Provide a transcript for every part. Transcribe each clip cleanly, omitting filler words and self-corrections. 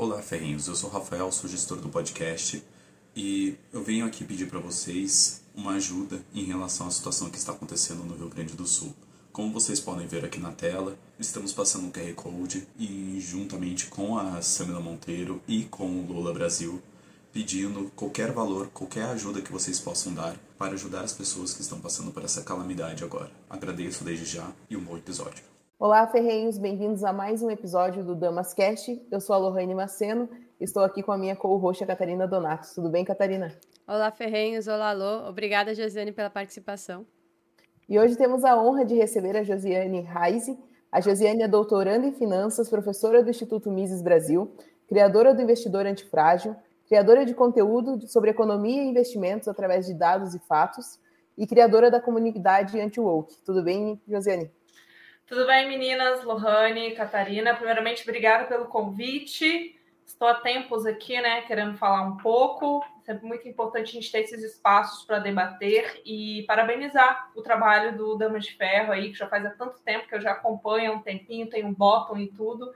Olá, ferrinhos. Eu sou o Rafael, sou gestor do podcast e eu venho aqui pedir para vocês uma ajuda em relação à situação que está acontecendo no Rio Grande do Sul. Como vocês podem ver aqui na tela, estamos passando um QR Code e juntamente com a Samila Monteiro e com o Lula Brasil, pedindo qualquer valor, qualquer ajuda que vocês possam dar para ajudar as pessoas que estão passando por essa calamidade agora. Agradeço desde já e um bom episódio. Olá, ferrenhos, bem-vindos a mais um episódio do Damascast. Eu sou a Lohane Maceno, estou aqui com a minha co-host, Catarina Donato. Tudo bem, Catarina? Olá, ferrenhos, olá, Lô. Obrigada, Josiane, pela participação. E hoje temos a honra de receber a Josiane Reise. A Josiane é doutoranda em Finanças, professora do Instituto Mises Brasil, criadora do Investidor Antifrágil, criadora de conteúdo sobre economia e investimentos através de dados e fatos e criadora da comunidade Anti-Woke. Tudo bem, Josiane? Tudo bem, meninas, Lohane, Catarina. Primeiramente, obrigada pelo convite. Estou há tempos aqui, querendo falar um pouco. Sempre muito importante a gente ter esses espaços para debater e parabenizar o trabalho do Damas de Ferro aí, que já faz há tanto tempo que eu já acompanho há um tempinho, tem um bottom e tudo,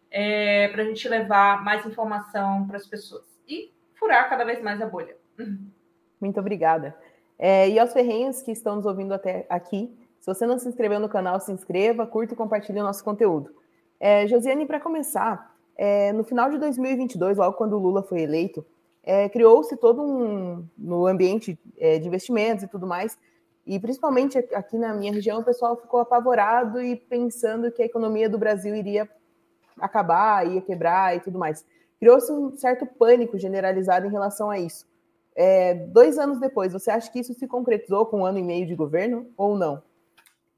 para a gente levar mais informação para as pessoas e furar cada vez mais a bolha. Muito obrigada. E aos ferrenhos que estão nos ouvindo até aqui, se você não se inscreveu no canal, se inscreva, curta e compartilhe o nosso conteúdo. Josiane, para começar, no final de 2022, logo quando o Lula foi eleito, criou-se todo no ambiente de investimentos e tudo mais, e principalmente aqui na minha região, o pessoal ficou apavorado e pensando que a economia do Brasil iria acabar, ia quebrar e tudo mais. Criou-se um certo pânico generalizado em relação a isso. 2 anos depois, você acha que isso se concretizou com 1 ano e meio de governo ou não?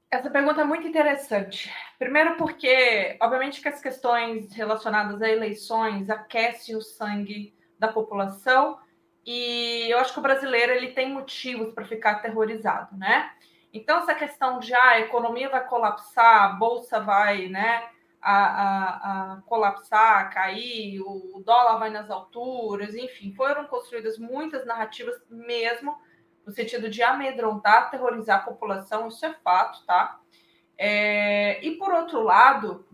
Essa pergunta é muito interessante. Primeiro porque, obviamente, que as questões relacionadas a eleições aquecem o sangue da população e eu acho que o brasileiro ele tem motivos para ficar aterrorizado, né? Então, essa questão de a economia vai colapsar, a bolsa vai a colapsar, a cair, o dólar vai nas alturas, enfim, foram construídas muitas narrativas mesmo no sentido de amedrontar, aterrorizar a população, isso é fato, tá? E por outro lado,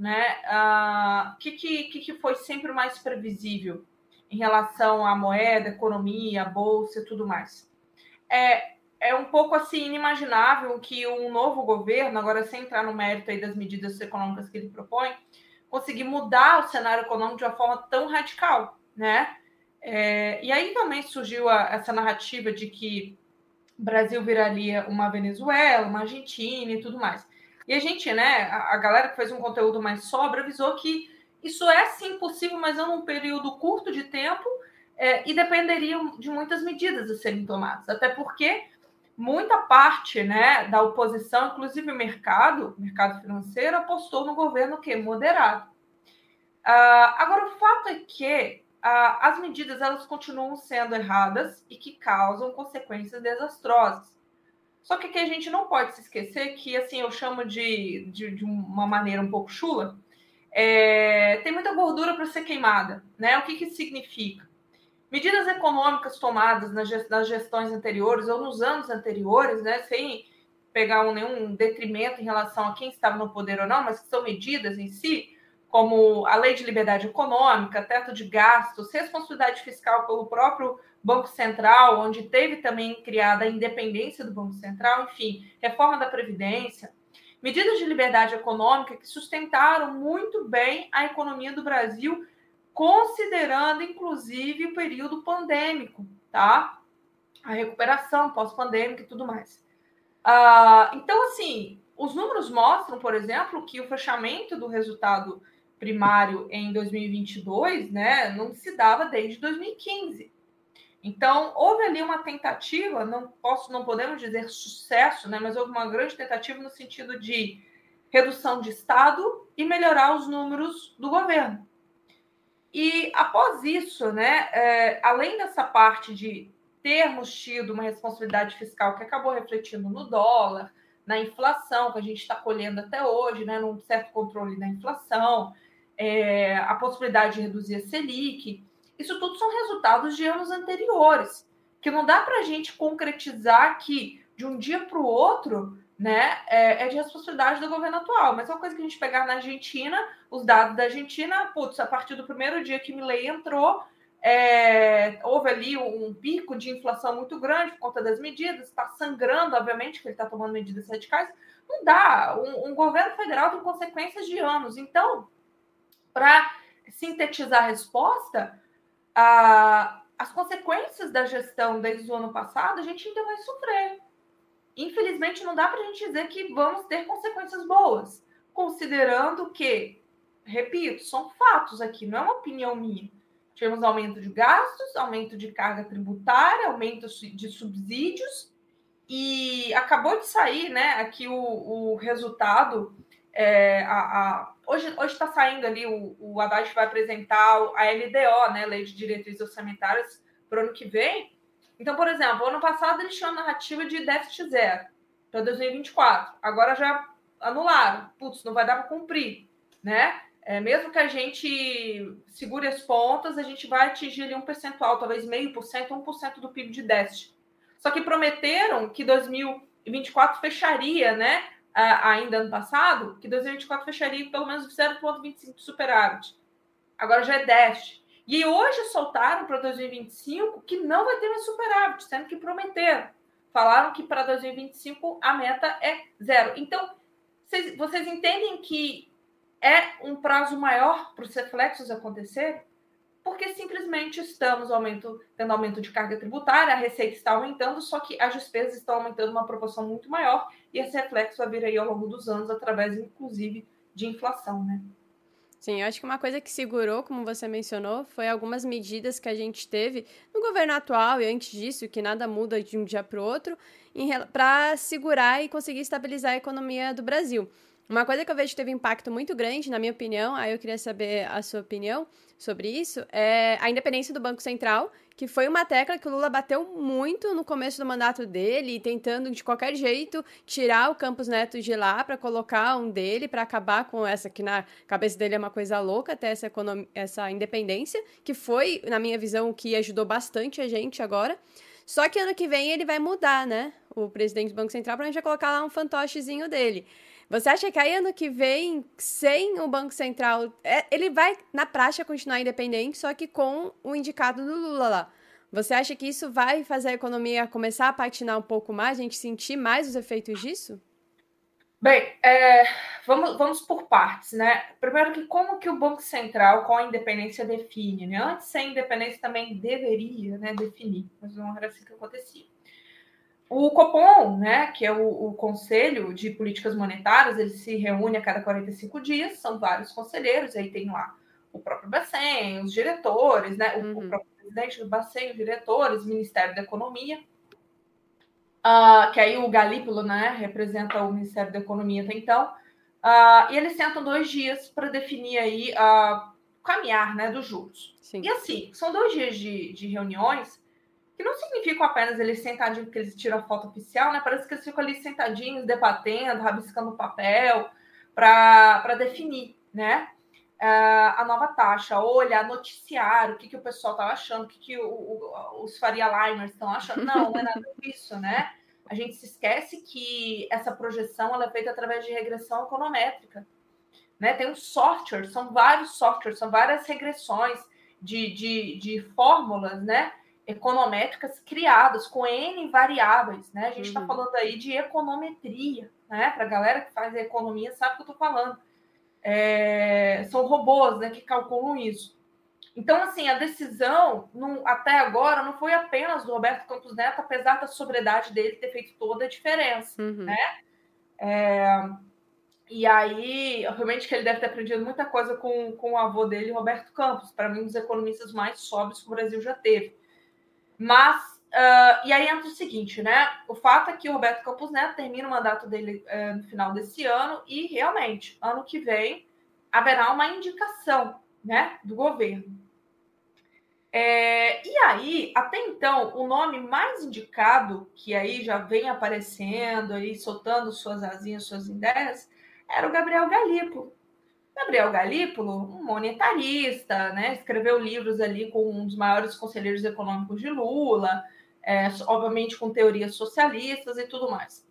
o que foi sempre mais previsível em relação à moeda, economia, bolsa e tudo mais? É um pouco assim inimaginável que um novo governo, agora sem entrar no mérito aí das medidas econômicas que ele propõe, conseguir mudar o cenário econômico de uma forma tão radical, né? E aí também surgiu essa narrativa de que o Brasil viraria uma Venezuela, uma Argentina e tudo mais. E a gente, a galera que fez um conteúdo mais sóbrio avisou que isso é sim possível, mas é num período curto de tempo e dependeria de muitas medidas a serem tomadas. Até porque muita parte da oposição, inclusive o mercado financeiro, apostou no governo moderado. Agora, o fato é que as medidas elas continuam sendo erradas e que causam consequências desastrosas. Só que aqui a gente não pode se esquecer que, assim, eu chamo de uma maneira um pouco chula, tem muita gordura para ser queimada, né? O que isso significa? Medidas econômicas tomadas nas gestões anteriores ou nos anos anteriores, sem pegar nenhum detrimento em relação a quem estava no poder ou não, mas que são medidas em si, como a Lei de Liberdade Econômica, teto de gastos, responsabilidade fiscal pelo próprio Banco Central, onde teve também criada a independência do Banco Central, enfim, reforma da Previdência, medidas de liberdade econômica que sustentaram muito bem a economia do Brasil, considerando, inclusive, o período pandêmico, tá? A recuperação pós-pandêmica e tudo mais. Então, assim, os números mostram, por exemplo, que o fechamento do resultado primário em 2022, não se dava desde 2015. Então, houve ali uma tentativa, não podemos dizer sucesso, mas houve uma grande tentativa no sentido de redução de Estado e melhorar os números do governo. E após isso, além dessa parte de termos tido uma responsabilidade fiscal que acabou refletindo no dólar, na inflação, que a gente está colhendo até hoje, num certo controle da inflação, a possibilidade de reduzir a Selic, isso tudo são resultados de anos anteriores, que não dá para a gente concretizar que, de um dia para o outro, né, é de responsabilidade do governo atual. Mas é uma coisa que a gente pegar na Argentina, os dados da Argentina, putz, a partir do primeiro dia que Milei entrou, houve ali um pico de inflação muito grande por conta das medidas, está sangrando, obviamente, que ele está tomando medidas radicais. Não dá. Um governo federal tem consequências de anos. Então, para sintetizar a resposta, as consequências da gestão desde o ano passado, a gente ainda vai sofrer. Infelizmente, não dá para a gente dizer que vamos ter consequências boas, considerando que, repito, são fatos aqui, não é uma opinião minha. Tivemos aumento de gastos, aumento de carga tributária, aumento de subsídios, e acabou de sair, né, aqui o resultado. Hoje está saindo ali, o Haddad vai apresentar a LDO, né, Lei de Diretrizes Orçamentárias, para o ano que vem. Então, por exemplo, ano passado eles tinham a narrativa de déficit zero para 2024. Agora já anularam. Putz, não vai dar para cumprir, né? Mesmo que a gente segure as pontas, a gente vai atingir ali um percentual, talvez 0,5%, 1% do PIB de déficit. Só que prometeram que 2024 fecharia, né? Ainda ano passado, que 2024 fecharia pelo menos 0,25 de superávit. Agora já é déficit. E hoje soltaram para 2025 que não vai ter mais superávit, sendo que prometeram. Falaram que para 2025 a meta é zero. Então, vocês entendem que é um prazo maior para os reflexos acontecerem? Porque simplesmente estamos tendo aumento de carga tributária, a receita está aumentando, só que as despesas estão aumentando uma proporção muito maior, e esse reflexo vai vir aí ao longo dos anos, através, inclusive, de inflação, né? Sim, eu acho que uma coisa que segurou, como você mencionou, foi algumas medidas que a gente teve no governo atual e antes disso, que nada muda de um dia para o outro, para segurar e conseguir estabilizar a economia do Brasil. Uma coisa que eu vejo que teve impacto muito grande, na minha opinião, aí eu queria saber a sua opinião sobre isso, é a independência do Banco Central, que foi uma tecla que o Lula bateu muito no começo do mandato dele, tentando de qualquer jeito tirar o Campos Neto de lá para colocar um dele, para acabar com essa, que na cabeça dele é uma coisa louca, até essa independência, que foi, na minha visão, o que ajudou bastante a gente agora. Só que ano que vem ele vai mudar, né? O presidente do Banco Central, para a gente vai colocar lá um fantochezinho dele. Você acha que aí ano que vem, sem o Banco Central, ele vai, na prática, continuar independente, só que com o indicado do Lula lá? Você acha que isso vai fazer a economia começar a patinar um pouco mais, a gente sentir mais os efeitos disso? Bem, vamos por partes, né? Primeiro, que como que o Banco Central, com a independência, define, né? Antes, sem independência, também deveria, né, definir, mas não era assim que acontecia. O Copom, né, que é o Conselho de Políticas Monetárias, ele se reúne a cada 45 dias, são vários conselheiros, aí tem lá o próprio Bacen, os diretores, né, o próprio presidente do Bacen, os diretores, o Ministério da Economia, que aí o Galípolo, né, representa o Ministério da Economia até então, e eles sentam 2 dias para definir aí o caminhar, né, dos juros. Sim. E assim, são 2 dias de reuniões, que não significam apenas eles sentadinhos, porque eles tiram a foto oficial, né? Parece que eles ficam ali sentadinhos, debatendo, rabiscando papel, para definir, né? A nova taxa, ou olhar noticiário, o que o pessoal estava achando, o que os Faria Limers estão achando. Não é nada disso, né? A gente se esquece que essa projeção ela é feita através de regressão econométrica, né? Tem um software, são vários softwares, são várias regressões de fórmulas, né, econométricas criadas com N variáveis, né? A gente está falando aí de econometria, né? Para a galera que faz economia sabe o que eu estou falando. São robôs, né, que calculam isso. Então, assim, a decisão, até agora, não foi apenas do Roberto Campos Neto, apesar da sobriedade dele ter feito toda a diferença, né? E aí, obviamente que ele deve ter aprendido muita coisa com o avô dele, Roberto Campos, para mim, um dos economistas mais sóbrios que o Brasil já teve. Mas, e aí entra o seguinte, né? O fato é que o Roberto Campos Neto termina o mandato dele no final desse ano e, realmente, ano que vem, haverá uma indicação, né, do governo. E aí, até então, o nome mais indicado, que aí já vem aparecendo, aí soltando suas asinhas, suas ideias, era o Gabriel Galípolo. Gabriel Galípolo, um monetarista, né? Escreveu livros ali com um dos maiores conselheiros econômicos de Lula, obviamente com teorias socialistas e tudo mais.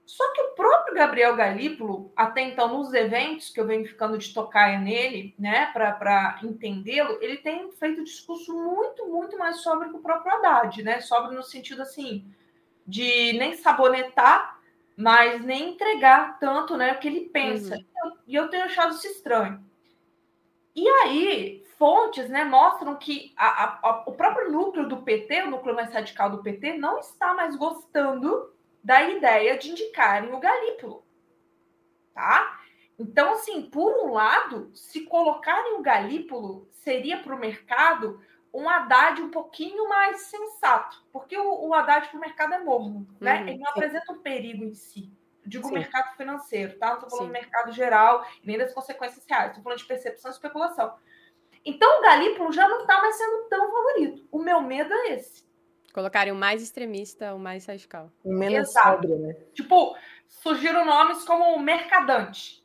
Só que o próprio Gabriel Galípolo, até então, nos eventos que eu venho ficando de tocaia nele, né, para entendê-lo, ele tem feito um discurso muito, muito mais sóbrio que o próprio Haddad, né? Sóbrio no sentido, assim, de nem sabonetar, mas nem entregar tanto, né, o que ele pensa. E eu tenho achado isso estranho. E aí, fontes, né, mostram que o próprio núcleo do PT, o núcleo mais radical do PT, não está mais gostando da ideia de indicarem o Galípolo, tá? Então, assim, por um lado, se colocarem o Galípolo, seria para o mercado um Haddad um pouquinho mais sensato, porque o Haddad para o mercado é morno, né? Ele não apresenta um perigo em si. Digo mercado financeiro, tá? Não estou falando do mercado geral, nem das consequências reais. Estou falando de percepção e especulação. Então, o Galípolo já não está mais sendo tão favorito. O meu medo é esse. Colocarem o mais extremista, o mais radical. O menos sóbrio, né? Tipo, surgiram nomes como Mercadante,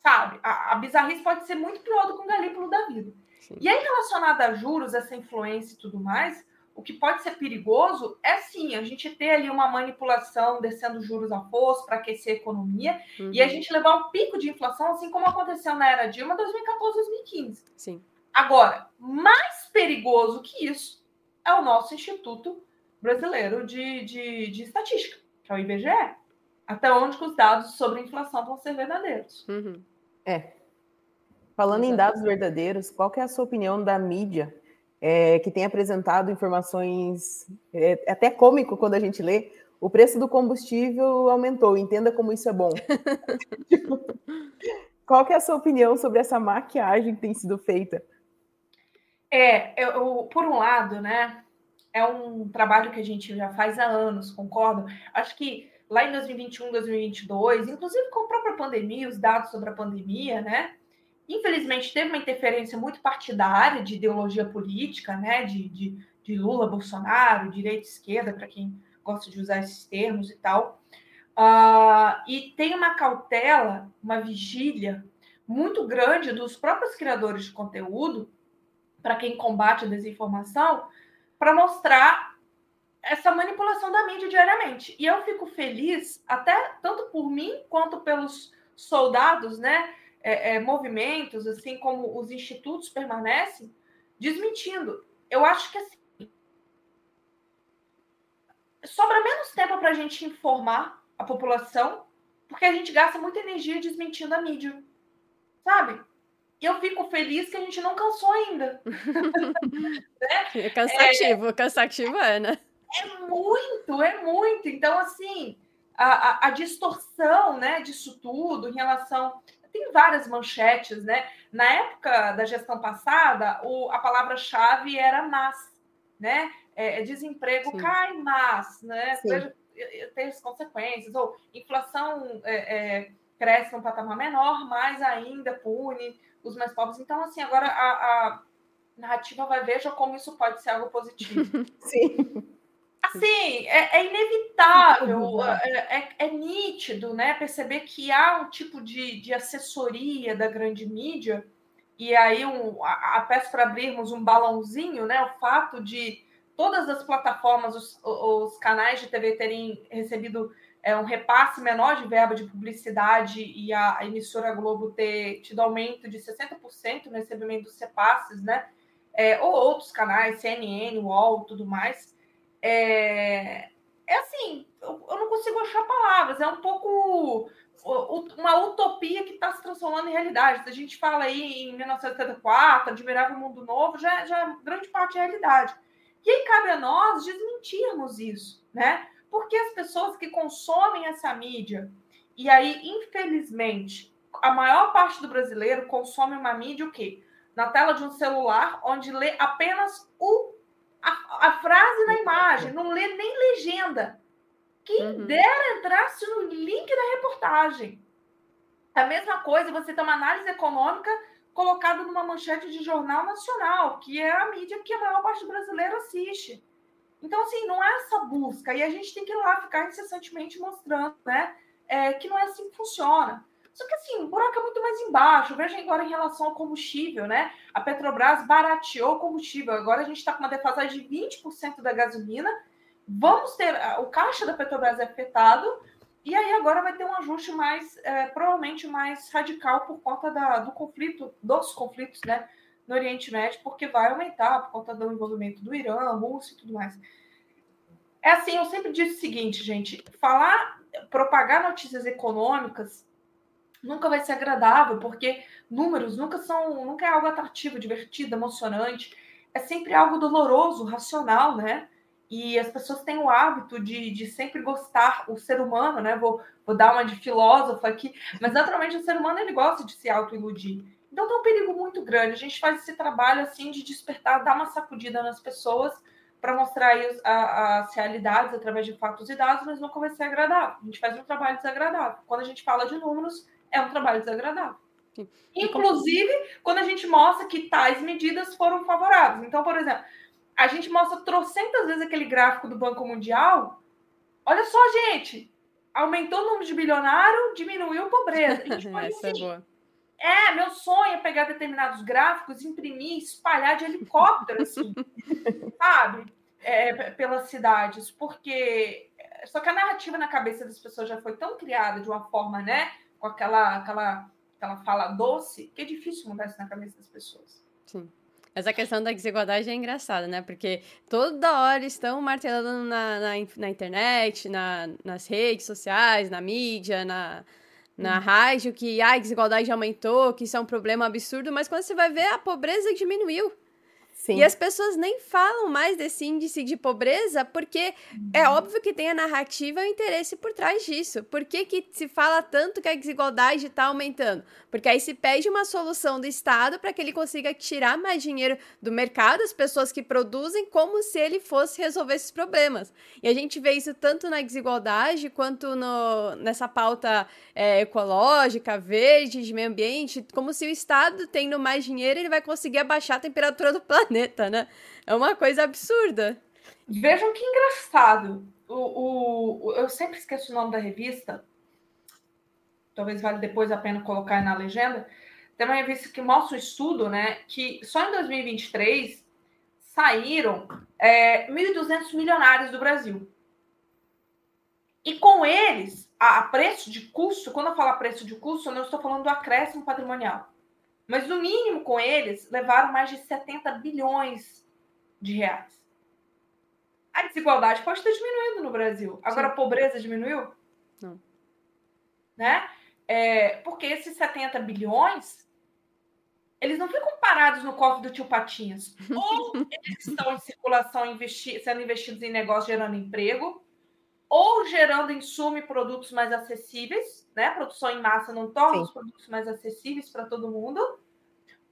sabe? A bizarrice pode ser muito pior do que um Galípolo da vida. Sim. E aí, relacionado a juros, essa influência e tudo mais, o que pode ser perigoso é, sim, a gente ter ali uma manipulação descendo juros a força para aquecer a economia e a gente levar um pico de inflação, assim como aconteceu na era Dilma 2014, 2015. Sim. Agora, mais perigoso que isso é o nosso Instituto Brasileiro de Estatística, que é o IBGE. Até onde que os dados sobre inflação vão ser verdadeiros. Falando em dados verdadeiros, qual que é a sua opinião da mídia que tem apresentado informações, até cômico quando a gente lê, o preço do combustível aumentou, entenda como isso é bom. Qual que é a sua opinião sobre essa maquiagem que tem sido feita? Por um lado, né, é um trabalho que a gente já faz há anos, concordo? Acho que lá em 2021, 2022, inclusive com a própria pandemia, os dados sobre a pandemia, né, infelizmente teve uma interferência muito partidária de ideologia política, né, de Lula, Bolsonaro, direita e esquerda, para quem gosta de usar esses termos e tal. E tem uma cautela, uma vigília muito grande dos próprios criadores de conteúdo, para quem combate a desinformação, para mostrar essa manipulação da mídia diariamente. E eu fico feliz, até tanto por mim, quanto pelos soldados, né, movimentos, assim como os institutos permanecem, desmentindo. Eu acho que assim, sobra menos tempo para a gente informar a população, porque a gente gasta muita energia desmentindo a mídia, sabe? E eu fico feliz que a gente não cansou ainda. Né? É cansativo, cansativo né? É muito. Então, assim, a distorção, né, disso tudo em relação... Tem várias manchetes, né? Na época da gestão passada, a palavra-chave era mas, né? Desemprego cai, mas, né? Tem as consequências. Ou inflação cresce num patamar menor, mas ainda pune os mais pobres. Então, assim, agora a narrativa vai veja como isso pode ser algo positivo. Sim. Assim, é inevitável, é nítido, né? Perceber que há um tipo de assessoria da grande mídia, e aí peço para abrirmos um balãozinho, né? O fato de todas as plataformas, os canais de TV terem recebido um repasse menor de verba de publicidade e a emissora Globo ter tido aumento de 60% no recebimento dos repasses, né? Ou outros canais, CNN, UOL, tudo mais. Assim, eu não consigo achar palavras, é um pouco uma utopia que está se transformando em realidade. Se a gente fala aí em 1974, Admirável Mundo Novo, já grande parte é realidade. E aí cabe a nós desmentirmos isso, né? Porque as pessoas que consomem essa mídia, e aí, infelizmente, a maior parte do brasileiro consome uma mídia o quê? Na tela de um celular, onde lê apenas a frase na imagem, não lê nem legenda. Quem dera entrasse no link da reportagem. A mesma coisa, você tem uma análise econômica colocada numa manchete de jornal nacional, que é a mídia que a maior parte do brasileiro assiste. Então, assim, não é essa busca. E a gente tem que ir lá ficar incessantemente mostrando, né, que não é assim que funciona. Só que, assim, o buraco é muito mais embaixo. Veja agora em relação ao combustível, né? A Petrobras barateou o combustível. Agora a gente está com uma defasagem de 20% da gasolina. Vamos ter... O caixa da Petrobras é afetado E aí agora vai ter um ajuste provavelmente mais radical por conta dos conflitos, né, no Oriente Médio, porque vai aumentar por conta do envolvimento do Irã, Rússia e tudo mais. É assim, eu sempre disse o seguinte, gente, propagar notícias econômicas nunca vai ser agradável, porque números nunca é algo atrativo, divertido, emocionante. É sempre algo doloroso, racional, né? E as pessoas têm o hábito de sempre gostar, o ser humano, né? Vou dar uma de filósofo aqui, mas naturalmente o ser humano ele gosta de se autoiludir. Então tem um perigo muito grande. A gente faz esse trabalho assim de despertar, dar uma sacudida nas pessoas para mostrar aí as realidades através de fatos e dados, mas nunca vai ser agradável. A gente faz um trabalho desagradável. Quando a gente fala de números, é um trabalho desagradável. Sim. Inclusive, quando a gente mostra que tais medidas foram favoráveis. Então, por exemplo, a gente mostra trocentas vezes aquele gráfico do Banco Mundial. Olha só, gente, aumentou o número de bilionário, diminuiu a pobreza. A gente pode, essa assim, é boa. Meu sonho é pegar determinados gráficos, imprimir, espalhar de helicóptero, assim, sabe? Pelas cidades, porque só que a narrativa na cabeça das pessoas já foi tão criada de uma forma, né, com aquela fala doce, que é difícil mudar isso na cabeça das pessoas. Sim. Essa questão da desigualdade é engraçada, né? Porque toda hora estão martelando na internet, nas redes sociais, na mídia, na rádio, que a desigualdade aumentou, que isso é um problema absurdo, mas quando você vai ver, a pobreza diminuiu. Sim. E as pessoas nem falam mais desse índice de pobreza, porque é óbvio que tem a narrativa e o interesse por trás disso. Por que se fala tanto que a desigualdade está aumentando? Porque aí se pede uma solução do Estado para que ele consiga tirar mais dinheiro do mercado, as pessoas que produzem, como se ele fosse resolver esses problemas. E a gente vê isso tanto na desigualdade, quanto nessa pauta ecológica, verde, de meio ambiente, como se o Estado, tendo mais dinheiro, ele vai conseguir abaixar a temperatura do planeta, né? É uma coisa absurda. Vejam que engraçado. Eu sempre esqueço o nome da revista. Talvez valha depois a pena colocar aí na legenda. Tem uma revista que mostra um estudo, né? Que só em 2023 saíram 1.200 milionários do Brasil. E com eles, a preço de custo, quando eu falo preço de custo, eu não estou falando do acréscimo patrimonial. Mas, no mínimo, com eles, levaram mais de 70 bilhões de reais. A desigualdade pode ter diminuído no Brasil. Agora, sim, a pobreza diminuiu? Não. Né? Porque esses 70 bilhões, eles não ficam parados no cofre do tio Patinhas. Ou eles estão em circulação, sendo investidos em negócios gerando emprego, ou gerando insumo e produtos mais acessíveis, né? Produção em massa não torna, sim, os produtos mais acessíveis para todo mundo,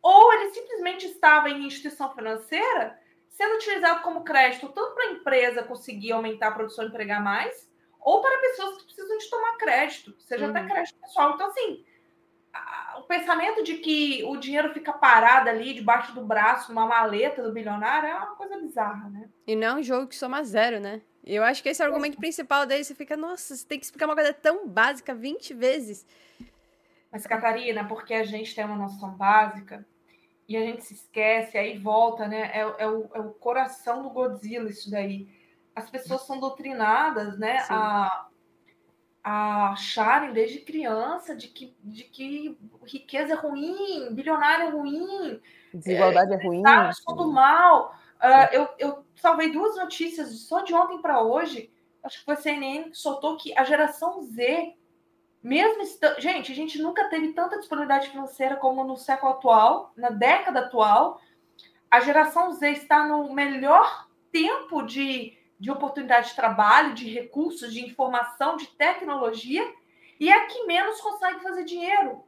ou ele simplesmente estava em instituição financeira sendo utilizado como crédito tanto para a empresa conseguir aumentar a produção e empregar mais, ou para pessoas que precisam de tomar crédito, seja até crédito pessoal. Então, assim, o pensamento de que o dinheiro fica parado ali debaixo do braço, numa maleta do bilionário, é uma coisa bizarra, né? E não é um jogo que soma zero, né? Eu acho que esse é o argumento principal dele. Você fica, nossa, você tem que explicar uma coisa tão básica 20 vezes. Mas, Catarina, porque a gente tem uma noção básica e a gente se esquece, aí volta, né? É o coração do Godzilla isso daí. As pessoas são doutrinadas, né, a acharem desde criança de que riqueza é ruim, bilionário é ruim, desigualdade é ruim, tudo mal. Eu salvei 2 notícias só de ontem para hoje. Acho que foi a CNN que soltou que a geração Z, gente, a gente nunca teve tanta disponibilidade financeira como no século atual, na década atual. A geração Z está no melhor tempo de oportunidade de trabalho, de recursos, de informação, de tecnologia, e é a que menos consegue fazer dinheiro.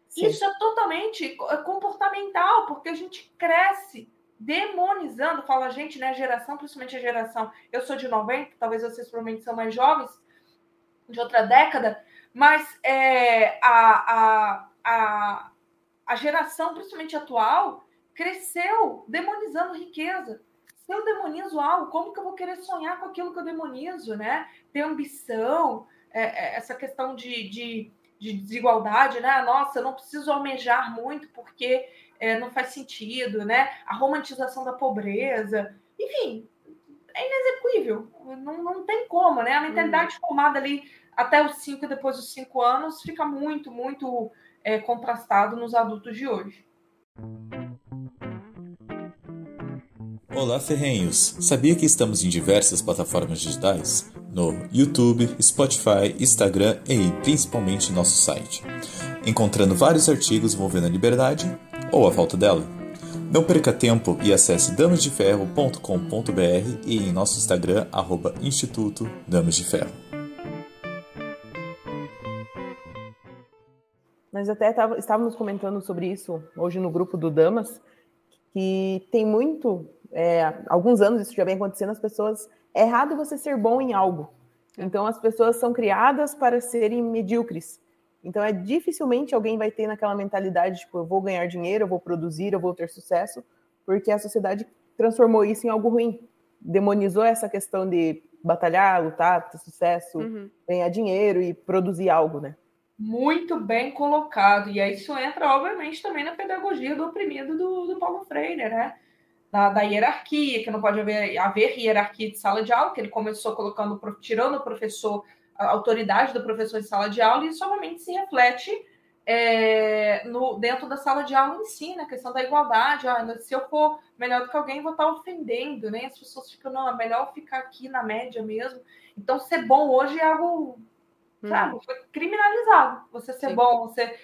Sim. Isso é totalmente comportamental, porque a gente cresce demonizando, fala a gente, né, a geração, principalmente a geração, eu sou de 90, talvez vocês provavelmente são mais jovens, de outra década, mas a geração, principalmente atual, cresceu demonizando riqueza. Se eu demonizo algo, como que eu vou querer sonhar com aquilo que eu demonizo, né? Ter ambição, essa questão de desigualdade, né? Nossa, eu não preciso almejar muito porque não faz sentido, né? A romantização da pobreza, enfim, é inexequível, não tem como, né? A mentalidade formada ali até os 5 e depois dos 5 anos fica muito, muito contrastado nos adultos de hoje. Olá, ferrenhos! Sabia que estamos em diversas plataformas digitais? No YouTube, Spotify, Instagram e principalmente nosso site, encontrando vários artigos envolvendo a liberdade ou a falta dela. Não perca tempo e acesse damasdeferro.com.br e em nosso Instagram, @Instituto Damas de Ferro. Nós até estávamos comentando sobre isso hoje no grupo do Damas, que tem muito, alguns anos isso já vem acontecendo, as pessoas, é errado você ser bom em algo. Então as pessoas são criadas para serem medíocres. Então dificilmente alguém vai ter naquela mentalidade, tipo, eu vou ganhar dinheiro, eu vou produzir, eu vou ter sucesso, porque a sociedade transformou isso em algo ruim. Demonizou essa questão de batalhar, lutar, ter sucesso, ganhar dinheiro e produzir algo, né? Muito bem colocado. E aí isso entra, obviamente, também na pedagogia do oprimido do Paulo Freire, né? Da hierarquia, que não pode haver hierarquia de sala de aula, que ele começou tirando o professor, a autoridade do professor em sala de aula, e isso obviamente se reflete dentro da sala de aula em si, na questão da igualdade. Se eu for melhor do que alguém, vou estar ofendendo, né? As pessoas ficam, não, é melhor ficar aqui na média mesmo. Então, ser bom hoje é algo... Sabe, foi criminalizado. Você ser bom, você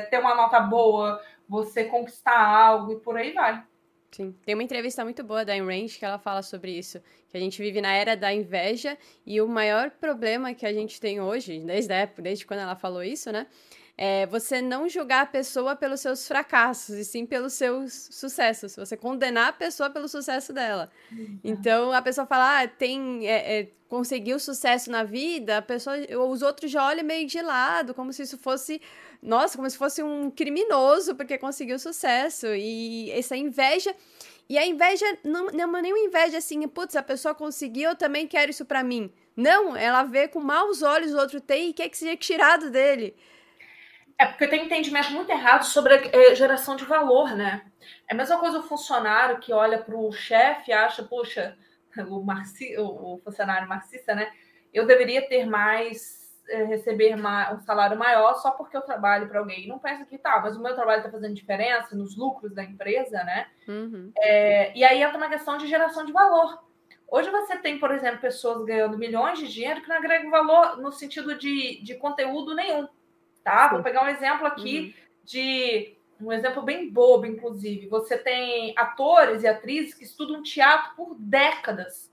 ter uma nota boa, você conquistar algo e por aí vai. Sim, tem uma entrevista muito boa da Ayn Rand que ela fala sobre isso, que a gente vive na era da inveja e o maior problema que a gente tem hoje, desde quando ela falou isso, né, é você não julgar a pessoa pelos seus fracassos, e sim pelos seus sucessos, você condenar a pessoa pelo sucesso dela. Então, a pessoa fala, conseguiu sucesso na vida, os outros já olham meio de lado, como se isso fosse... Nossa, como se fosse um criminoso porque conseguiu sucesso. E essa inveja... E a inveja não é nenhuma inveja assim, putz, a pessoa conseguiu, eu também quero isso pra mim. Não, ela vê com maus olhos o outro tem e quer que seja tirado dele. É porque tem um entendimento muito errado sobre a geração de valor, né? É a mesma coisa o funcionário que olha pro chefe e acha, poxa, o funcionário marxista, né? Eu deveria ter receber um salário maior só porque eu trabalho para alguém. Não pensa que mas o meu trabalho está fazendo diferença nos lucros da empresa, né? E aí entra uma questão de geração de valor. Hoje você tem, por exemplo, pessoas ganhando milhões de dinheiro que não agregam valor no sentido de conteúdo nenhum, tá? Vou pegar um exemplo aqui um exemplo bem bobo, inclusive. Você tem atores e atrizes que estudam teatro por décadas,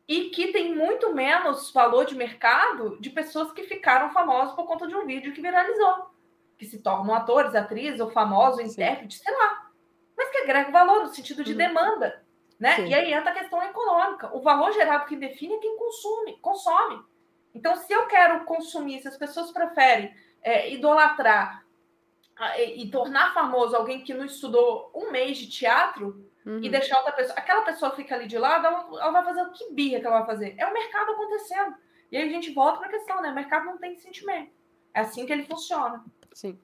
e que tem muito menos valor de mercado de pessoas que ficaram famosas por conta de um vídeo que viralizou, que se tornam atores, atrizes, ou famosos, intérpretes, sei lá, mas que agrega valor no sentido de demanda, né? Sim. E aí entra a questão econômica. O valor gerado que define é quem consome. Então, se eu quero consumir, se as pessoas preferem idolatrar e tornar famoso alguém que não estudou um mês de teatro e deixar outra pessoa... Aquela pessoa fica ali de lado, ela vai fazer o que birra que ela vai fazer? É o mercado acontecendo. E aí a gente volta para a questão, né? O mercado não tem sentimento. É assim que ele funciona. Sim.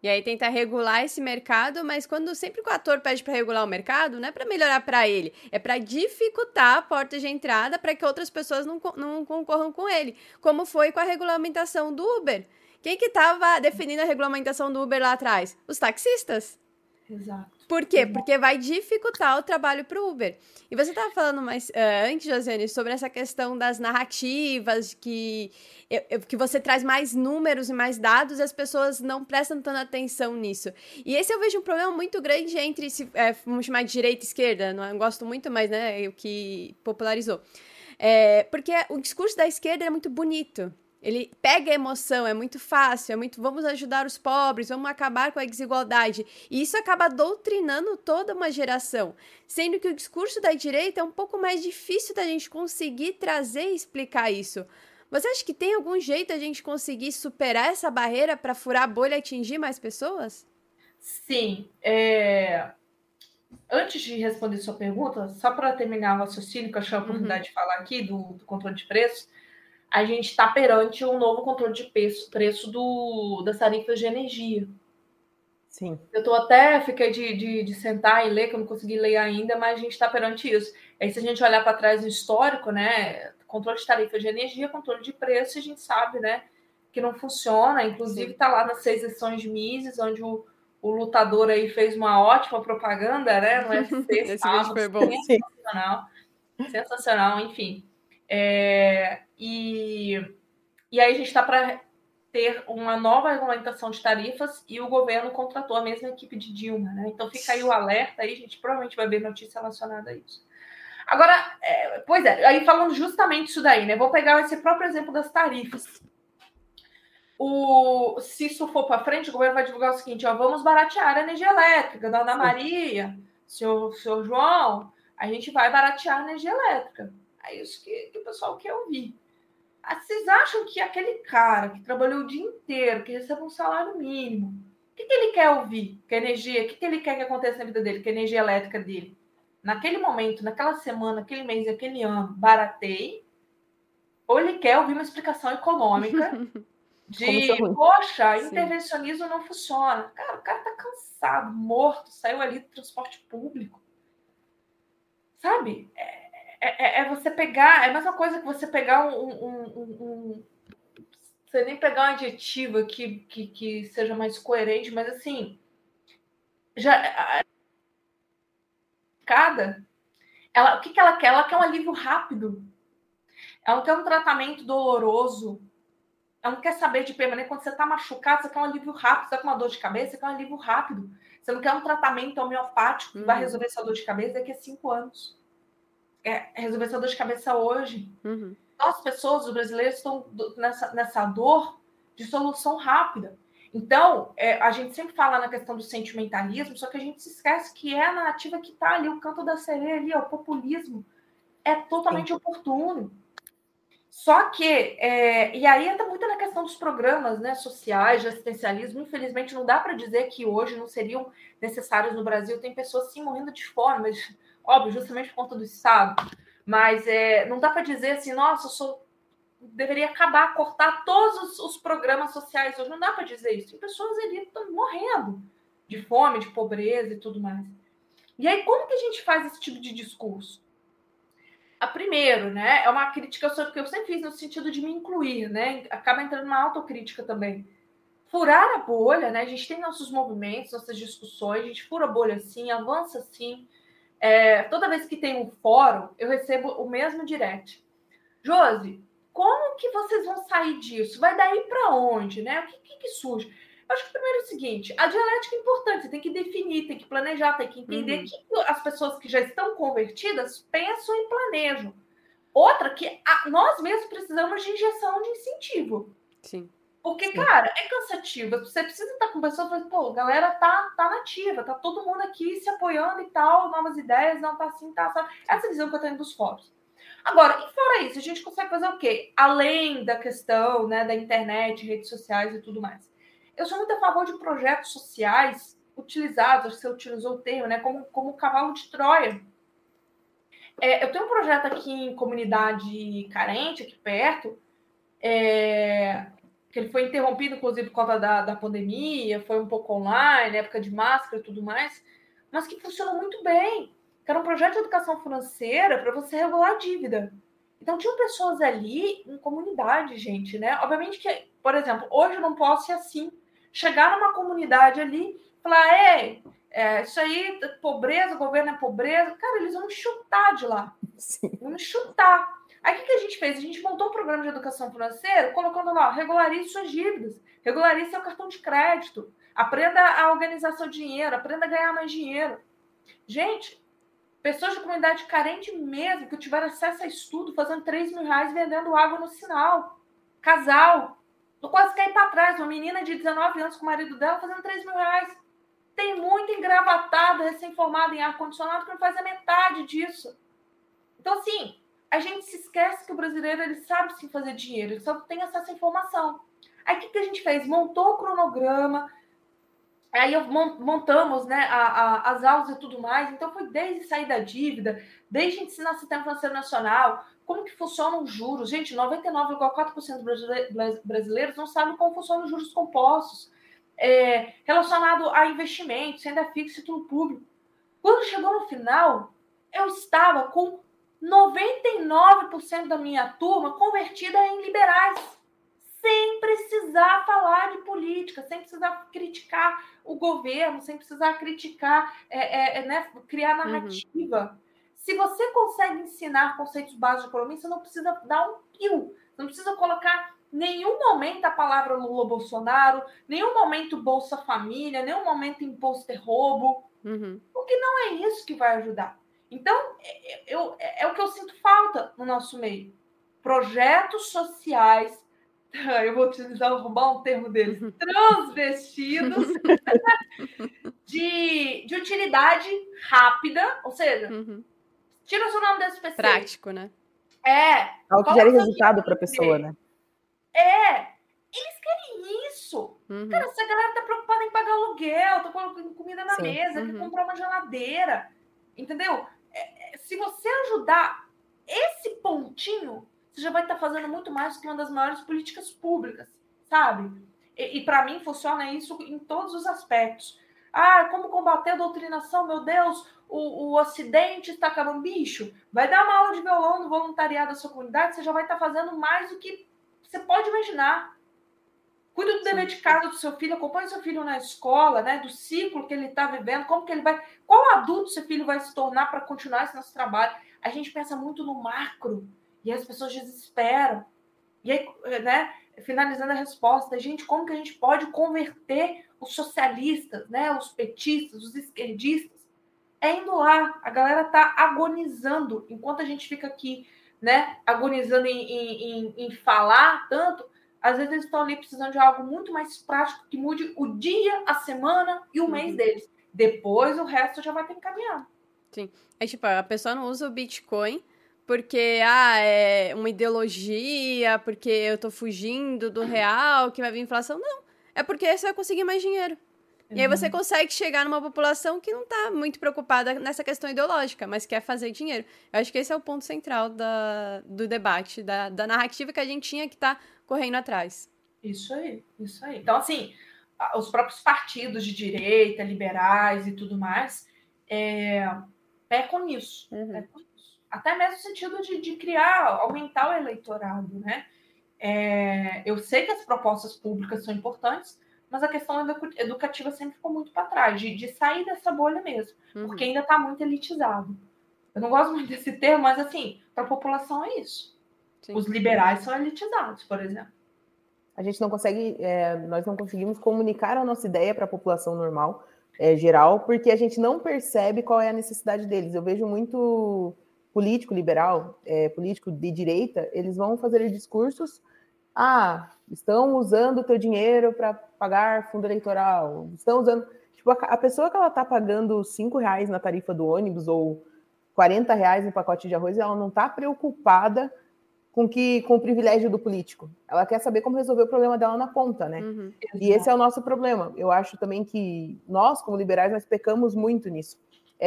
E aí tentar regular esse mercado, mas sempre que o ator pede para regular o mercado, não é para melhorar para ele, é para dificultar a porta de entrada para que outras pessoas não concorram com ele, como foi com a regulamentação do Uber. Quem que estava definindo a regulamentação do Uber lá atrás? Os taxistas. Exato. Por quê? Porque vai dificultar o trabalho para o Uber. E você estava falando antes, Josiane, sobre essa questão das narrativas, que você traz mais números e mais dados e as pessoas não prestam tanta atenção nisso. E esse eu vejo um problema muito grande entre, vamos chamar de direita e esquerda, não gosto muito, mas o que popularizou. Porque o discurso da esquerda é muito bonito. Ele pega a emoção, é muito fácil, vamos ajudar os pobres, vamos acabar com a desigualdade. E isso acaba doutrinando toda uma geração. Sendo que o discurso da direita é um pouco mais difícil da gente conseguir trazer e explicar isso. Você acha que tem algum jeito a gente conseguir superar essa barreira para furar a bolha e atingir mais pessoas? Sim. Antes de responder sua pergunta, só para terminar o raciocínio, que eu achei a oportunidade de falar aqui do controle de preço, a gente está perante um novo controle de preço das tarifas de energia. Sim. Eu fiquei de sentar e ler, que eu não consegui ler ainda, mas a gente está perante isso. Aí, se a gente olhar para trás no histórico, né, controle de tarifa de energia, controle de preço, a gente sabe, né, que não funciona. Inclusive, está lá nas 6 edições de Mises, onde o lutador aí fez uma ótima propaganda, né, no UFC. Esse vídeo foi bom. Sensacional, enfim. E aí a gente está para ter uma nova regulamentação de tarifas e o governo contratou a mesma equipe de Dilma, né? Então fica aí o alerta, aí a gente provavelmente vai ver notícia relacionada a isso. Agora, pois é, aí falando justamente isso daí, né? Vou pegar esse próprio exemplo das tarifas. Se isso for para frente, o governo vai divulgar o seguinte, ó, vamos baratear a energia elétrica, da Ana Maria, senhor João, a gente vai baratear a energia elétrica. É isso que o pessoal quer ouvir. Vocês acham que aquele cara que trabalhou o dia inteiro, que recebe um salário mínimo, o que ele quer ouvir? Que energia, o que ele quer que aconteça na vida dele, que a energia elétrica dele? Naquele momento, naquela semana, naquele mês, naquele ano, barateie, ou ele quer ouvir uma explicação econômica de, poxa, intervencionismo não funciona. Cara, o cara tá cansado, morto, saiu ali do transporte público. Sabe? Você pegar... É a mesma coisa que você pegar você nem pegar um adjetivo que seja mais coerente, mas assim... O que ela quer? Ela quer um alívio rápido. Ela não quer um tratamento doloroso. Ela não quer saber de permanente. Quando você está machucado, você quer um alívio rápido. Você está com uma dor de cabeça, você quer um alívio rápido. Você não quer um tratamento homeopático que vai resolver essa dor de cabeça daqui a 5 anos. Resolver essa dor de cabeça hoje. Então, as pessoas, os brasileiros, estão nessa dor de solução rápida. Então, a gente sempre fala na questão do sentimentalismo, só que a gente se esquece que é a narrativa que está ali, o canto da sereia ali, o populismo. É totalmente oportuno. Só que, e aí entra muito na questão dos programas, né, sociais, de assistencialismo. Infelizmente, não dá para dizer que hoje não seriam necessários no Brasil. Tem pessoas, sim, morrendo de fome, mas, óbvio, justamente por conta do Estado. Mas não dá para dizer assim, nossa, deveria acabar, cortar todos os programas sociais hoje. Não dá para dizer isso. Tem pessoas ali que estão morrendo de fome, de pobreza e tudo mais. E aí, como que a gente faz esse tipo de discurso? Primeiro, né, é uma crítica que eu sempre fiz no sentido de me incluir, né? Acaba entrando uma autocrítica também. Furar a bolha, né? A gente tem nossos movimentos, nossas discussões, a gente fura a bolha sim, avança sim. Toda vez que tem um fórum, eu recebo o mesmo direct. Josi, como que vocês vão sair disso? Vai daí para onde, né? O que surge? Eu acho que primeiro é o seguinte, a dialética é importante, você tem que definir, tem que planejar, tem que entender que as pessoas que já estão convertidas pensam e planejam. Outra que nós mesmos precisamos de injeção de incentivo. Sim. Porque, cara, é cansativo. Você precisa estar com pessoas falando, pô, a galera tá nativa, tá todo mundo aqui se apoiando e tal, novas ideias, não tá assim, tá assim. Essa visão que eu tenho dos fóruns. Agora, e fora isso, a gente consegue fazer o quê? Além da questão, né, da internet, redes sociais e tudo mais. Eu sou muito a favor de projetos sociais utilizados, acho que você utilizou o termo, né, como cavalo de Troia. Eu tenho um projeto aqui em comunidade carente, aqui perto, que ele foi interrompido, inclusive, por conta da pandemia, foi um pouco online, época de máscara e tudo mais, mas que funcionou muito bem. Que era um projeto de educação financeira para você regular a dívida. Então, tinham pessoas ali em comunidade, gente, né? Obviamente que, por exemplo, hoje eu não posso ser assim. Chegar numa comunidade ali e falar, isso aí, pobreza, o governo é pobreza. Cara, eles vão me chutar de lá. Sim. Vão me chutar. Aí, o que a gente fez? A gente montou um programa de educação financeira colocando lá, regularize suas dívidas, regularize seu cartão de crédito, aprenda a organizar seu dinheiro, aprenda a ganhar mais dinheiro. Gente, pessoas de comunidade carente mesmo, que tiveram acesso a estudo, fazendo 3 mil reais vendendo água no sinal. Casal. Eu quase caí para trás. Uma menina de 19 anos com o marido dela fazendo 3 mil reais. Tem muito engravatado, recém-formado em ar-condicionado, que não faz a metade disso. Então, assim, a gente se esquece que o brasileiro ele sabe sim fazer dinheiro, ele só tem acesso à informação. Aí, o que a gente fez? Montou o cronograma. Aí montamos, né, as aulas e tudo mais. Então, foi desde sair da dívida, desde ensinar o sistema financeiro nacional, como que funcionam os juros. Gente, 99,4% dos brasileiros não sabem como funcionam os juros compostos. Relacionado a investimentos, renda fixa e tudo público. Quando chegou no final, eu estava com 99% da minha turma convertida em liberais, sem precisar falar de política, sem precisar criticar o governo, sem precisar criticar, né, criar narrativa. Se você consegue ensinar conceitos básicos de economia, você não precisa dar um pio, não precisa colocar nenhum momento a palavra Lula-Bolsonaro, nenhum momento Bolsa Família, nenhum momento imposto é roubo, porque não é isso que vai ajudar. Então, é o que eu sinto falta no nosso meio. Projetos sociais, eu vou roubar um termo deles, transvestidos, de utilidade rápida, ou seja, tira o seu nome desse PC. Prático, né? Algo que gere resultado para a pessoa, né? Eles querem isso. Cara, essa galera tá preocupada em pagar aluguel, tá colocando comida na mesa, quer comprar uma geladeira, entendeu? Se você ajudar esse pontinho, você já vai estar fazendo muito mais do que uma das maiores políticas públicas, sabe? E para mim funciona isso em todos os aspectos. Como combater a doutrinação? Meu Deus, o Ocidente está acabando. Bicho, vai dar uma aula de violão no voluntariado da sua comunidade, você já vai estar fazendo mais do que você pode imaginar. Cuida do dever de casa do seu filho, acompanhe seu filho na escola, né, do ciclo que ele está vivendo, como que ele vai, qual adulto seu filho vai se tornar para continuar esse nosso trabalho. A gente pensa muito no macro e as pessoas desesperam. E aí, né, finalizando a resposta, gente, como que a gente pode converter os socialistas, né, os petistas, os esquerdistas? Indo lá, a galera está agonizando, enquanto a gente fica aqui, né, agonizando em falar tanto. Às vezes eles estão ali precisando de algo muito mais prático, que mude o dia, a semana e o mês deles. Depois, o resto já vai ter que caminhar. Sim. Tipo, a pessoa não usa o Bitcoin porque é uma ideologia, porque eu tô fugindo do real, que vai vir inflação. Não, é porque você vai conseguir mais dinheiro. E aí você consegue chegar numa população que não tá muito preocupada nessa questão ideológica, mas quer fazer dinheiro. Eu acho que esse é o ponto central do debate, da narrativa que a gente tinha que tá correndo atrás. Isso aí. Então, assim, os próprios partidos de direita, liberais e tudo mais, pecam nisso. Até mesmo no sentido de aumentar o eleitorado, né? Eu sei que as propostas públicas são importantes, mas a questão educativa sempre ficou muito para trás, de sair dessa bolha mesmo, porque ainda está muito elitizado. Eu não gosto muito desse termo, mas, assim, para a população é isso. Sim. Os liberais são elitizados, por exemplo. A gente não consegue, nós não conseguimos comunicar a nossa ideia para a população normal, geral, porque a gente não percebe qual é a necessidade deles. Eu vejo muito político liberal, político de direita, eles vão fazer discursos, estão usando o teu dinheiro para pagar fundo eleitoral, estão usando... Tipo, a pessoa que ela está pagando R$5 na tarifa do ônibus ou R$40 no pacote de arroz, ela não está preocupada com o privilégio do político. Ela quer saber como resolver o problema dela na ponta, né? E esse é o nosso problema. Eu acho também que nós, como liberais, nós pecamos muito nisso.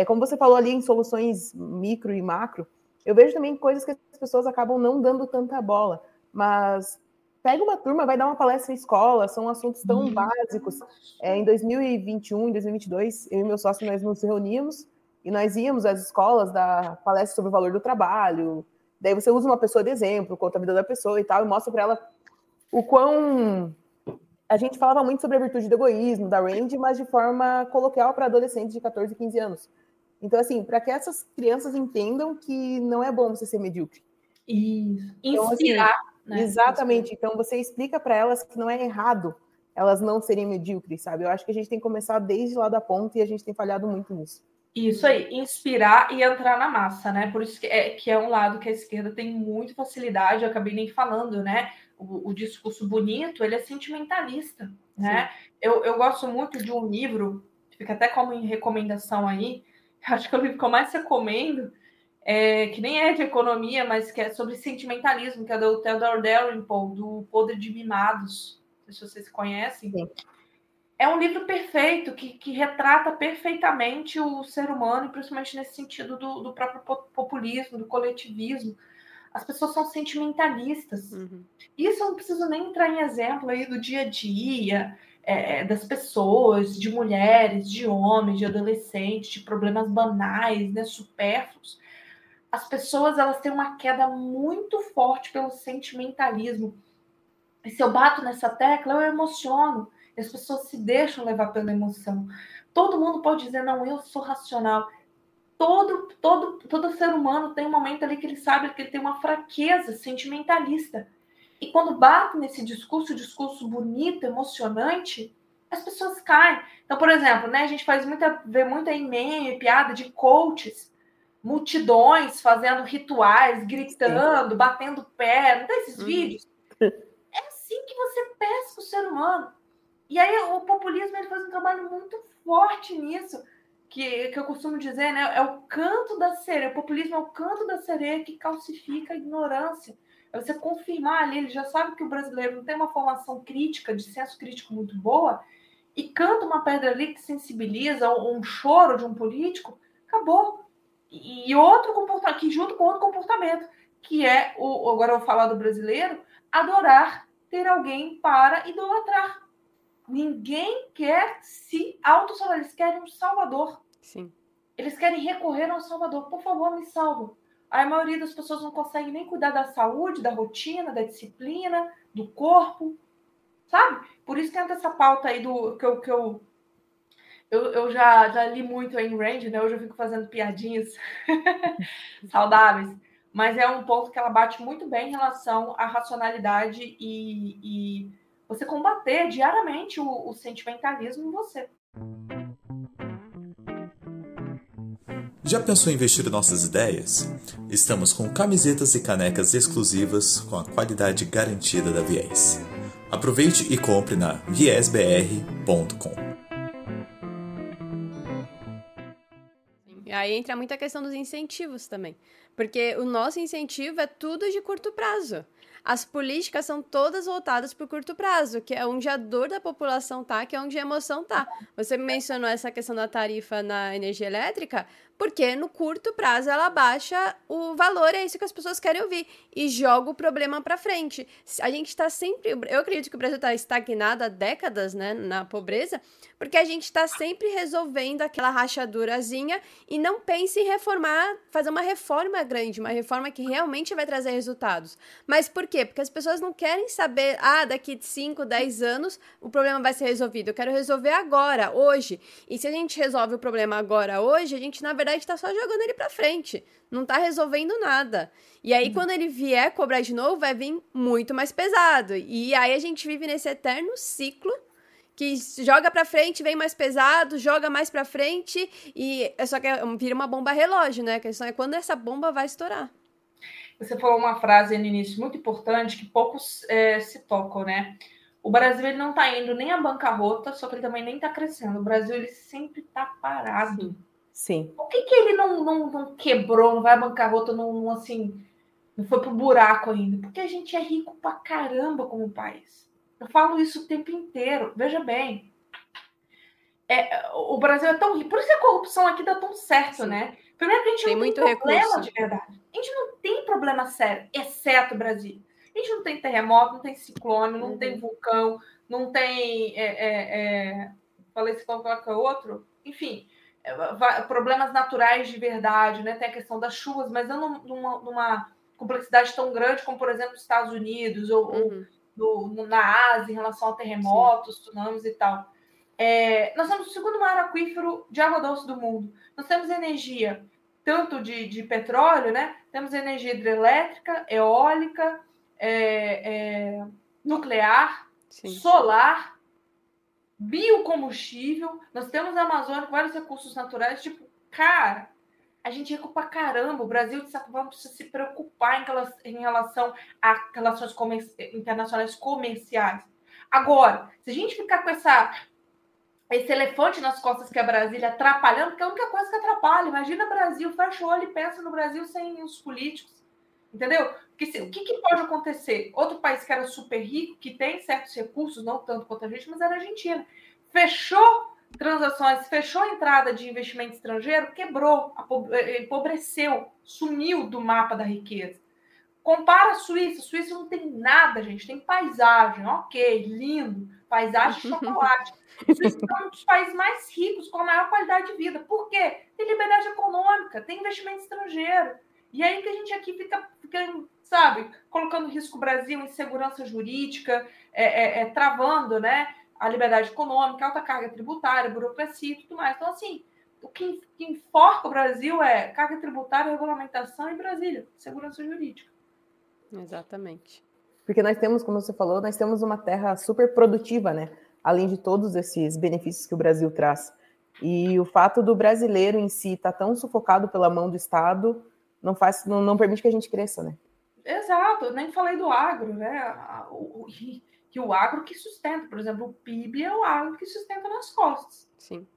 Como você falou ali em soluções micro e macro, eu vejo também coisas que as pessoas acabam não dando tanta bola, mas pega uma turma, vai dar uma palestra em escola, são assuntos tão básicos. Em 2021, em 2022, eu e meu sócio, nós nos reuníamos e nós íamos às escolas dar palestra sobre o valor do trabalho. Daí você usa uma pessoa de exemplo, conta a vida da pessoa e tal, e mostra para ela o quão... A gente falava muito sobre a virtude do egoísmo, da Rand, mas de forma coloquial para adolescentes de 14, 15 anos. Então, assim, para que essas crianças entendam que não é bom você ser medíocre. Isso. Então, inspirar. Assim, né? Exatamente. Então, você explica para elas que não é errado elas não serem medíocres, sabe? Eu acho que a gente tem que começar desde lá da ponta e a gente tem falhado muito nisso. Isso aí, inspirar e entrar na massa, né? Por isso que é um lado que a esquerda tem muita facilidade, eu acabei nem falando, né? O discurso bonito, ele é sentimentalista, né? Eu gosto muito de um livro, fica até como em recomendação aí, acho que é o livro que eu mais recomendo, que nem é de economia, mas que é sobre sentimentalismo, que é do Theodore Dalrymple, do Podre de Mimados, não sei se vocês conhecem. Sim. É um livro perfeito, que retrata perfeitamente o ser humano, e principalmente nesse sentido do próprio populismo, do coletivismo. As pessoas são sentimentalistas. Isso eu não preciso nem entrar em exemplo aí do dia a dia, das pessoas, de mulheres, de homens, de adolescentes, de problemas banais, né, supérfluos. as pessoas elas têm uma queda muito forte pelo sentimentalismo. E se eu bato nessa tecla, eu emociono. E as pessoas se deixam levar pela emoção. Todo mundo pode dizer, não, eu sou racional. Todo ser humano tem um momento ali que ele sabe que ele tem uma fraqueza sentimentalista. E quando bate nesse discurso bonito, emocionante, as pessoas caem. Então, por exemplo, né, a gente vê muita meme, piada de coaches, multidões fazendo rituais, gritando, batendo pé, não tem esses vídeos? É assim que você pesca o ser humano. E aí o populismo ele faz um trabalho muito forte nisso, que eu costumo dizer, né? É o canto da sereia. O populismo é o canto da sereia que calcifica a ignorância. É você confirmar ali, ele já sabe que o brasileiro não tem uma formação crítica, de senso crítico muito boa, e canta uma pedra ali que sensibiliza, ou um choro de um político, acabou. E outro comportamento, que junto com outro comportamento, que é, agora eu vou falar do brasileiro, adorar ter alguém para idolatrar. Ninguém quer se autossalvar, eles querem um salvador. Sim. Eles querem recorrer ao salvador. Por favor, me salva. A maioria das pessoas não consegue nem cuidar da saúde, da rotina, da disciplina, do corpo, sabe? Por isso que entra essa pauta aí do que eu já li muito Ayn Rand, né? Hoje eu fico fazendo piadinhas saudáveis. Mas é um ponto que ela bate muito bem em relação à racionalidade e você combater diariamente o sentimentalismo em você. Já pensou em investir em nossas ideias? Estamos com camisetas e canecas exclusivas com a qualidade garantida da Viés. Aproveite e compre na viesbr.com. E aí entra muita questão dos incentivos também. Porque o nosso incentivo é tudo de curto prazo. As políticas são todas voltadas para o curto prazo, que é onde a dor da população tá, que é onde a emoção tá. Você mencionou essa questão da tarifa na energia elétrica, porque no curto prazo ela baixa o valor, é isso que as pessoas querem ouvir, e joga o problema para frente. A gente está sempre... Eu acredito que o Brasil está estagnado há décadas, né, na pobreza, porque a gente está sempre resolvendo aquela rachadurazinha e não pensa em reformar, fazer uma reforma grande, uma reforma que realmente vai trazer resultados. Mas por quê? Porque as pessoas não querem saber, daqui 5, 10 anos o problema vai ser resolvido. Eu quero resolver agora, hoje. E se a gente resolve o problema agora, hoje, a gente, na verdade, está só jogando ele para frente. Não está resolvendo nada. E aí, quando ele vier cobrar de novo, vai vir muito mais pesado. E aí a gente vive nesse eterno ciclo que joga pra frente, vem mais pesado, joga mais pra frente, e só que vira uma bomba relógio, né? A questão é quando essa bomba vai estourar. Você falou uma frase no início muito importante que poucos se tocam, né? O Brasil ele não está indo nem à bancarrota, só que ele também nem está crescendo. O Brasil ele sempre está parado. Sim. Por que ele não quebrou, não vai à bancarrota, não foi pro buraco ainda? Porque a gente é rico pra caramba como país. Eu falo isso o tempo inteiro. Veja bem. O Brasil é tão rico. Por isso que a corrupção aqui dá tão certo, né? Primeiro que a gente não tem problema recurso. De verdade. A gente não tem problema sério, exceto o Brasil. A gente não tem terremoto, não tem ciclone, não tem vulcão, não tem... falei se coloca outro. Enfim, problemas naturais de verdade, né? Tem a questão das chuvas, mas não numa complexidade tão grande como, por exemplo, os Estados Unidos ou na Ásia, em relação a terremotos, tsunamis e tal. Nós temos o segundo maior aquífero de água doce do mundo. Nós temos energia, tanto de petróleo, né? Temos energia hidrelétrica, eólica, nuclear, solar, biocombustível. Nós temos a Amazônia com vários recursos naturais. Tipo, cara, a gente é rico pra caramba. O Brasil, de certa forma, precisa se preocupar em relação a relações internacionais comerciais. Agora, se a gente ficar com esse elefante nas costas que é Brasília atrapalhando, porque é a única coisa que atrapalha. Imagina o Brasil, fecha o olho e pensa no Brasil sem os políticos. Entendeu? Porque o que pode acontecer? Outro país que era super rico, que tem certos recursos, não tanto quanto a gente, mas era a Argentina. Fechou transações, fechou a entrada de investimento estrangeiro, quebrou, empobreceu, sumiu do mapa da riqueza. Compara a Suíça. A Suíça não tem nada, gente. Tem paisagem, ok, lindo. Paisagem de chocolate. A Suíça é um dos países mais ricos, com a maior qualidade de vida. Por quê? Tem liberdade econômica, tem investimento estrangeiro. E aí que a gente aqui fica sabe, colocando em risco o Brasil, insegurança jurídica, travando, né, a liberdade econômica, alta carga tributária, burocracia e tudo mais. Então, assim, o que enforca o Brasil é carga tributária, regulamentação e Brasília, segurança jurídica. Exatamente. Porque nós temos, como você falou, nós temos uma terra super produtiva, né? Além de todos esses benefícios que o Brasil traz. E o fato do brasileiro em si estar tão sufocado pela mão do Estado não permite que a gente cresça, né? Exato, eu nem falei do agro, né? Que o agro que sustenta, por exemplo, o PIB é o agro que sustenta nas costas. Sim.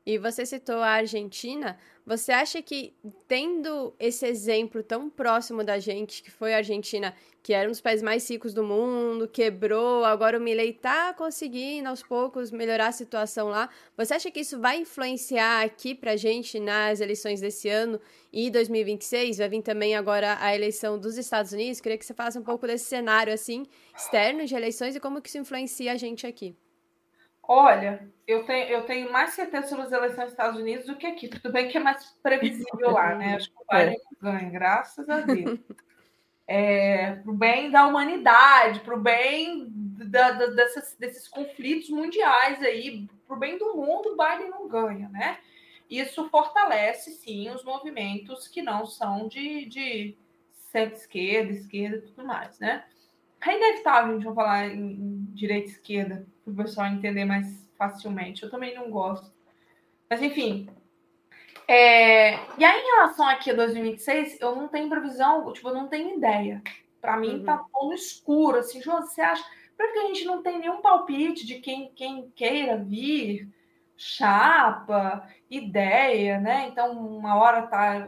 E você citou a Argentina, você acha que, tendo esse exemplo tão próximo da gente, que foi a Argentina, que era um dos países mais ricos do mundo, quebrou, agora o Milei tá conseguindo, aos poucos, melhorar a situação lá, você acha que isso vai influenciar aqui pra gente nas eleições desse ano e 2026? Vai vir também agora a eleição dos Estados Unidos? Queria que você falasse um pouco desse cenário, assim, externo de eleições e como que isso influencia a gente aqui. Olha, eu tenho mais certeza sobre as eleições dos Estados Unidos do que aqui. Tudo bem que é mais previsível lá, né? Acho que o Biden ganha, graças a Deus. Para o bem da humanidade, para o bem desses conflitos mundiais aí, para o bem do mundo, o Biden não ganha, né? Isso fortalece, sim, os movimentos que não são de centro-esquerda, esquerda e tudo mais, né? É inevitável a gente vai falar em direita e esquerda, para o pessoal entender mais facilmente. Eu também não gosto. Mas, enfim. E aí, em relação aqui a 2026, eu não tenho previsão, tipo, eu não tenho ideia. Para mim, tá todo escuro. Assim, João, você acha... Porque a gente não tem nenhum palpite de quem queira vir, chapa, ideia, né? Então, uma hora tá...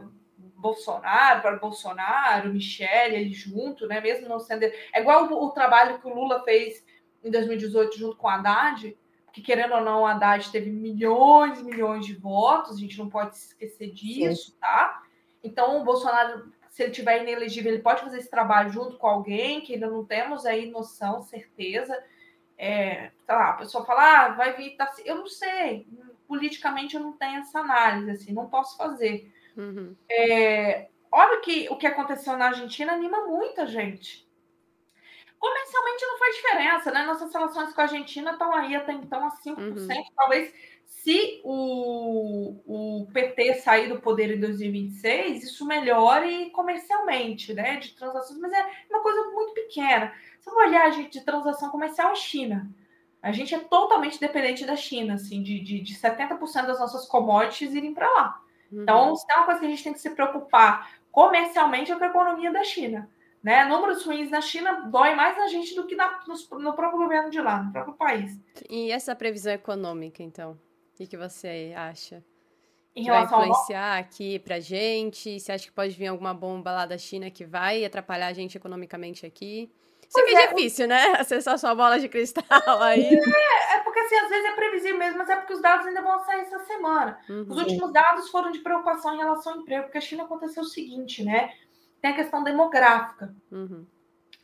Bolsonaro, Michele, ele junto, né? Mesmo não sendo... É igual o trabalho que o Lula fez em 2018 junto com o Haddad, que, querendo ou não, o Haddad teve milhões e milhões de votos, a gente não pode se esquecer disso, sim, tá? Então, o Bolsonaro, se ele tiver inelegível, ele pode fazer esse trabalho junto com alguém, que ainda não temos aí noção, certeza. Sei lá, a pessoa fala, vai vir... Tá... Eu não sei. Politicamente, eu não tenho essa análise, assim, não posso fazer. Olha que o que aconteceu na Argentina anima muita gente. Comercialmente não faz diferença, né? Nossas relações com a Argentina estão aí até então a 5%. Talvez, se o PT sair do poder em 2026, isso melhore comercialmente, né? De transações, mas é uma coisa muito pequena. Se eu olhar, gente, de transação comercial, a China. A gente é totalmente dependente da China, assim, de 70% das nossas commodities irem para lá. Então, se tem uma coisa que a gente tem que se preocupar comercialmente é com a economia da China. Né? Números ruins na China dói mais na gente do que no próprio governo de lá, no próprio país. E essa previsão econômica, então? O que você acha? Em que vai influenciar aqui pra gente? Você acha que pode vir alguma bomba lá da China que vai atrapalhar a gente economicamente aqui? Isso aqui é difícil, né? Acessar sua bola de cristal aí. Porque assim, às vezes é previsível mesmo, mas é porque os dados ainda vão sair essa semana. Os últimos dados foram de preocupação em relação ao emprego, porque a China aconteceu o seguinte, né? Tem a questão demográfica.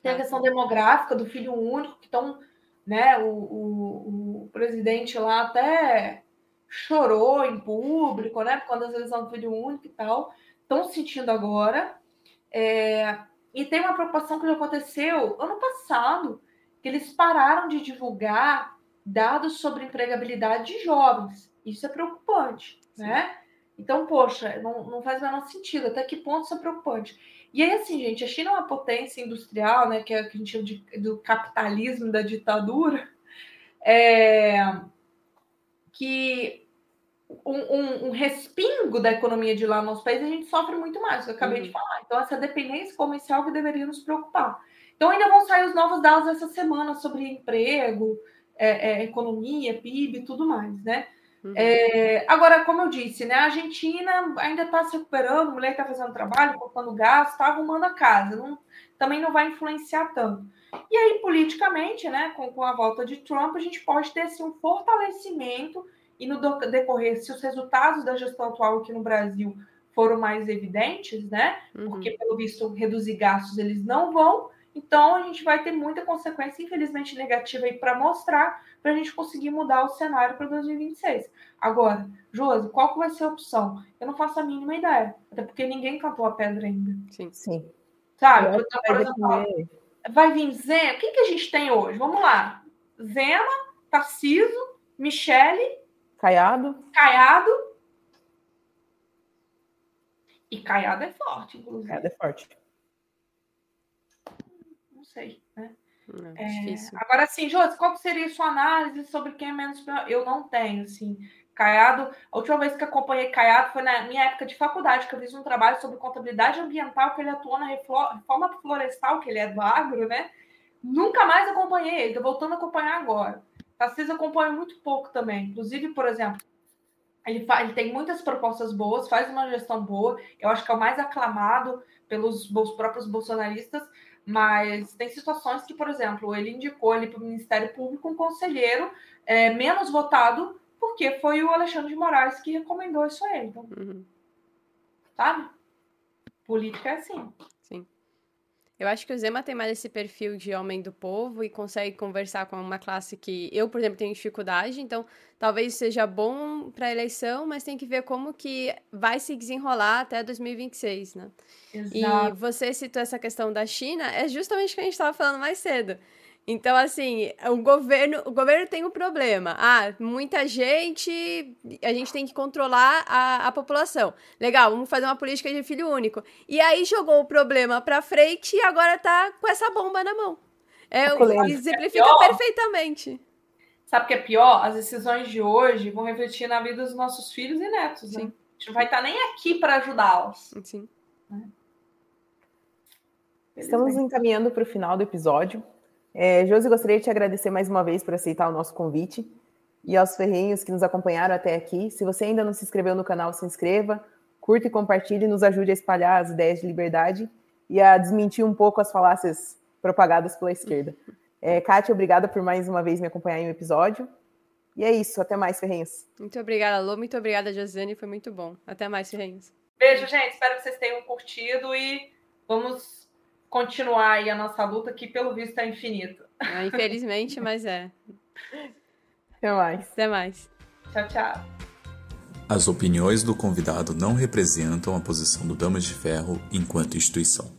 Tem a questão demográfica do filho único, que estão, né? O presidente lá até chorou em público, né? Quando as eleições do filho único e tal. Estão sentindo agora. E tem uma preocupação que já aconteceu ano passado, que eles pararam de divulgar dados sobre empregabilidade de jovens. Isso é preocupante, né? Então, poxa, não faz o menor sentido. Até que ponto isso é preocupante? E aí, assim, gente, a China é uma potência industrial, né, que é o que a gente chama do capitalismo, da ditadura, que um respingo da economia de lá no nosso país, a gente sofre muito mais, que eu acabei de falar. Então, essa dependência comercial que deveria nos preocupar. Então, ainda vão sair os novos dados essa semana sobre emprego, economia, PIB e tudo mais, né? Agora, como eu disse, né, a Argentina ainda está se recuperando, a mulher está fazendo trabalho, cortando gás, está arrumando a casa, também não vai influenciar tanto. E aí, politicamente, né, com a volta de Trump, a gente pode ter assim, um fortalecimento e no decorrer, se os resultados da gestão atual aqui no Brasil foram mais evidentes, né, porque, pelo visto, reduzir gastos eles não vão, Então, a gente vai ter muita consequência, infelizmente, negativa aí para mostrar, para a gente conseguir mudar o cenário para 2026. Agora, Josi, qual que vai ser a opção? Eu não faço a mínima ideia, até porque ninguém cantou a pedra ainda. Sim. Sabe? Então, por exemplo, vai vir Zema. O que a gente tem hoje? Vamos lá. Zema, Tarcísio, Michele, Caiado. E Caiado é forte, inclusive. Caiado é forte. Não sei, né? Difícil. Agora, assim, Josi, qual seria a sua análise sobre quem é menos pior? Eu não tenho, assim. Caiado, a última vez que acompanhei Caiado foi na minha época de faculdade, que eu fiz um trabalho sobre contabilidade ambiental, que ele atuou na reforma florestal, que ele é do agro, né? Nunca mais acompanhei ele, tô voltando a acompanhar agora. Tarcísio acompanho muito pouco também. Inclusive, por exemplo, ele tem muitas propostas boas, faz uma gestão boa, eu acho que é o mais aclamado pelos próprios bolsonaristas, mas tem situações que, por exemplo, ele indicou ali para o Ministério Público um conselheiro menos votado, porque foi o Alexandre de Moraes que recomendou isso a ele. Então, sabe? Política é assim. Sim. Eu acho que o Zema tem mais esse perfil de homem do povo e consegue conversar com uma classe que eu, por exemplo, tenho dificuldade, então talvez seja bom para a eleição, mas tem que ver como que vai se desenrolar até 2026, né? Exato. E você citou essa questão da China, é justamente o que a gente estava falando mais cedo. Então, assim, o governo tem um problema. Muita gente, a gente tem que controlar a população. Legal, vamos fazer uma política de filho único. E aí jogou o problema pra frente e agora tá com essa bomba na mão. Exemplifica perfeitamente. Sabe o que é pior? As decisões de hoje vão refletir na vida dos nossos filhos e netos, né? Sim. A gente não vai estar nem aqui para ajudá-los. Sim. Estamos encaminhando para o final do episódio. Josi, gostaria de te agradecer mais uma vez por aceitar o nosso convite e aos ferrenhos que nos acompanharam até aqui. Se você ainda não se inscreveu no canal, se inscreva, curta e compartilhe, nos ajude a espalhar as ideias de liberdade e a desmentir um pouco as falácias propagadas pela esquerda. Kátia, obrigada por mais uma vez me acompanhar em um episódio. E é isso, até mais, ferrenhos. Muito obrigada, Lô, muito obrigada, Josiane, foi muito bom. Até mais, ferrenhos. Beijo, gente, espero que vocês tenham curtido e vamos continuar aí a nossa luta, que pelo visto é infinito. Infelizmente, mas é. Até mais. Até mais. Tchau, tchau. As opiniões do convidado não representam a posição do Damas de Ferro enquanto instituição.